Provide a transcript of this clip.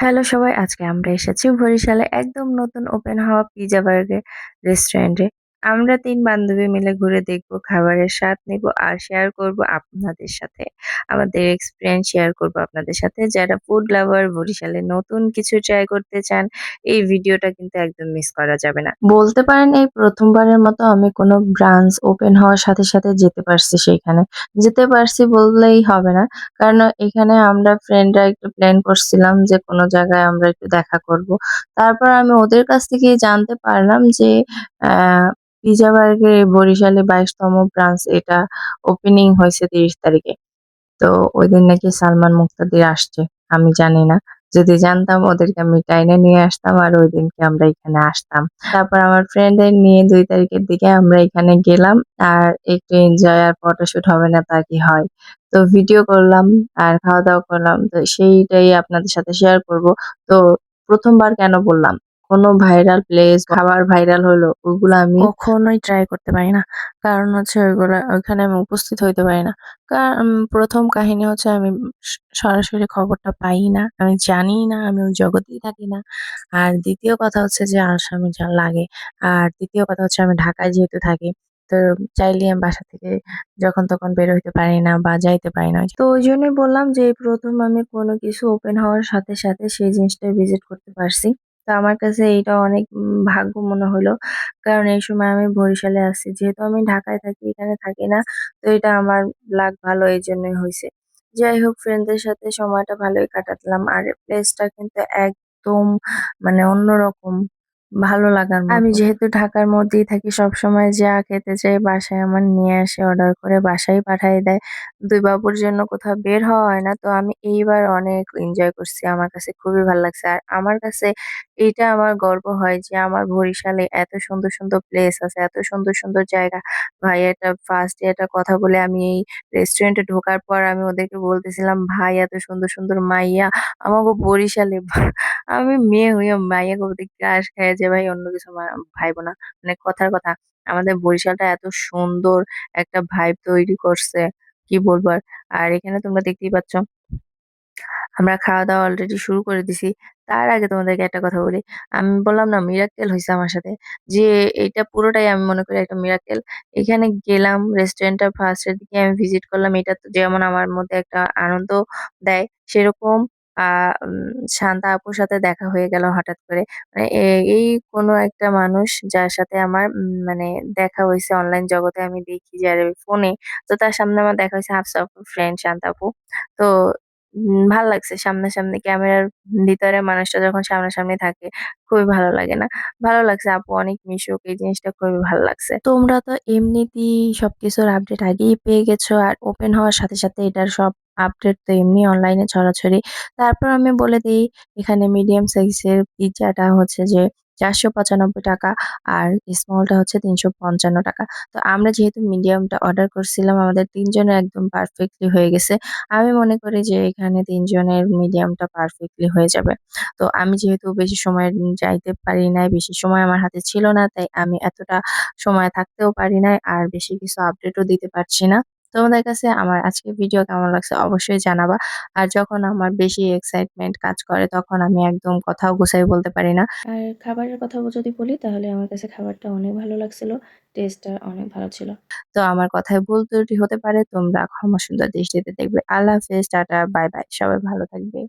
Hello সবাই, আজকে আমরা এসেছি বরিশালে একদম নতুন ওপেন হওয়া পিজ্জা বার্গার রেস্টুরেন্টে। আমরা ৩ বান্ধবী মিলে ঘুরে দেখব, খাবারের স্বাদ নিব আর শেয়ার করব আপনাদের সাথে। আমাদের এক্সপেরিয়েন্স শেয়ার করব আপনাদের সাথে। যারা ফুড লাভার বরিশালে নতুন কিছু ট্রাই করতে চান, এই ভিডিওটা কিন্তু একদম মিস করা যাবে না। বলতে পারেন এই প্রথমবারের মতো আমি কোনো ব্রাঞ্চ ওপেন হওয়ার সাথে যেতে পারছি সেইখানে। যেতে পারছি বললেই হবে না। কারণ এখানে আমরা ফ্রেন্ডরা একটু প্ল্যান করছিলাম যে কোনো জায়গায় আমরা একটু দেখা করব। তারপর আমি ওদের কাছ থেকেই জানতে পারলাম যে আ পিজ্জা বার্গের এই বরিশালে ২২তম ব্রাঞ্চ এটা ওপেনিং হইছে ৩০ তারিখে। তো ওইদিন নাকি সালমান মুক্তাদির আসছে। আমি জানি না। যদি জানতাম ওদেরকে আমি টাইনে নিয়ে আসতাম আর ওইদিনকে আমরা এখানে আসতাম। তারপর আমার ফ্রেন্ডদের নিয়ে ২ তারিখের দিকে আমরা এখানে গেলাম। আর একটু এনজয় আর ফটোশুট হবে না তা কি হয়? তো ভিডিও করলাম আর খাওয়া-দাওয়া করলাম। তো সেইটাই আপনাদের সাথে শেয়ার করব। তো ১ম বার কেন বললাম? কোনো ভাইরাল প্লেস, খাবার ভাইরাল হলো ওগুলো আমি কখনোই ট্রাই করতে পারি না। কারণ হচ্ছে ওইখানে আমি উপস্থিত হইতে পারি না। ১ম কাহিনী হচ্ছে আমি সরাসরি খবরটা পাই না। আমি জানিই না, আমি ওই জগতেই থাকি না। আর ২য় কথা হচ্ছে যে আসামি যা লাগে। আর ৩য় কথা হচ্ছে আমি ঢাকায় যেহেতু থাকি, তো চাইলেই আমি বাসা থেকে যখন তখন বের হইতে পারি না বা যাইতে পারি না। তো ওইজন্যই বললাম যে এই ১ম আমি কোনো কিছু ওপেন হওয়ার সাথে সেই জিনিসটা ভিজিট করতে পারছি। তো আমার কাছে এইটা অনেক ভাগ্য মনে হলো। কারণ এই সময় আমি বরিশালে আছি। যেহেতু আমি ঢাকায় থাকি, এখানে থাকি না। তো এটা আমার লাক ভালো এইজন্যই হইছে। যাই হোক, ফ্রেন্ডদের সাথে সময়টা ভালোই কাটাতলাম। আর প্লেসটা কিন্তু একদম মানে অন্যরকম ভালো লাগার মতো। আমি যেহেতু ঢাকার মধ্যেই থাকি, সবসময় যা খেতে চাই বাসায় আমার নিয়ে আসে, অর্ডার করে বাসায় পাঠায় দেয়। ২ বাবুর জন্য কোথাও বের হওয়া হয় না। তো আমি এইবার অনেক এনজয় করছি। আমার কাছে খুবই ভাল লাগছে। আর আমার কাছে এইটা আমার গর্ব হয় যে আমার বরিশালে এত সুন্দর প্লেস আছে, এত সুন্দর জায়গা। ভাই এটা ফার্স্ট এ একটা কথা বলে আমি এই রেস্টুরেন্টে ঢোকার পর আমি ওদেরকে বলতেছিলাম, "ভাই এত সুন্দর মাইয়া আমাগো বরিশালে।" আমি মেয়ে হইয়া মাইয়া কবে থেকে ক্রাশ খাইয়া যে ভাই অন্য কিছু ভাইব না। মানে কথার কথা। আমাদের বরিশালটা এত সুন্দর একটা ভাইব তৈরি করছে। কি বলবো আর। আর এখানে তোমরা দেখতেই পাচ্ছ আমরা খাওয়া-দাওয়া অলরেডি শুরু করে দিছি। তার আগে তোমাদেরকে একটা কথা বলি। আমি বললাম না মিরাক্কেল হইছে আমার সাথে। যে এইটা পুরোটাই আমি মনে করি একটা মিরাক্কেল। এখানে গেলাম রেস্টুরেন্টটা ফার্স্ট এর দিকে আমি ভিজিট করলাম। এটা তো যেমন আমার মধ্যে একটা আনন্দ দেয়, সেরকম আ শান্তা আপুর সাথে দেখা হয়ে গেল হঠাৎ করে। মানে এই কোনো একটা মানুষ যার সাথে আমার মানে দেখা হইছে অনলাইন জগতে আমি দেখি যার ফোনে। তো তার সামনে আমার দেখা হইছে হাফসা আপুর ফ্রেন্ড শান্তা আপু। তো ভাল লাগছে সামনাসামনি ক্যামেরার ভিতরে মানুষটা যখন সামনাসামনি থাকে খুবই ভালো লাগে না? ভালো লাগছে আপু অনেক মিশুক, এই জিনিসটা খুবই ভালো লাগছে। তোমরা তো এমনিতেই সবকিছুর আপডেট আগেই পেয়ে গেছো আর ওপেন হওয়ার সাথে এটার সব আপডেট তো এমনি অনলাইনে ছড়াছড়ি। তারপর আমি বলে দেই এখানে মিডিয়াম সাইজের পিজ্জাটা হচ্ছে যে ৳৪৯৫ আর স্মলটা হচ্ছে ৳৩৫৫। তো আমরা যেহেতু মিডিয়ামটা অর্ডার করছিলাম আমাদের ৩ জনের একদম পারফেক্টলি হয়ে গেছে। আমি মনে করি যে এখানে ৩ জনের মিডিয়ামটা পারফেক্টলি হয়ে যাবে। তো আমি যেহেতু বেশি সময় যাইতে পারি নাই, বেশি সময় আমার হাতে ছিল না, তাই আমি এতটা সময় থাকতেও পারি নাই। আর বেশি কিছু আপডেটও দিতে পারছি না। তোমাদের কাছে আমার আজকের ভিডিও কেমন লাগছে অবশ্যই জানাবা। আর যখন আমার বেশি এক্সাইটমেন্ট কাজ করে তখন আমি একদম কথাও গুছায় বলতে পারি না। আর খাবারের কথা যদি বলি তাহলে আমার কাছে খাবারটা অনেক ভালো লাগছিল। টেস্টটা অনেক ভালো ছিল। তো আমার কথায় ভুল ত্রুটি হতে পারে। তোমরা ক্ষমা সুন্দর দৃষ্টিতে দেখবে। আল্লাহ হাফেজ, টাটা, বাই বাই। সবাই ভালো থাকবে।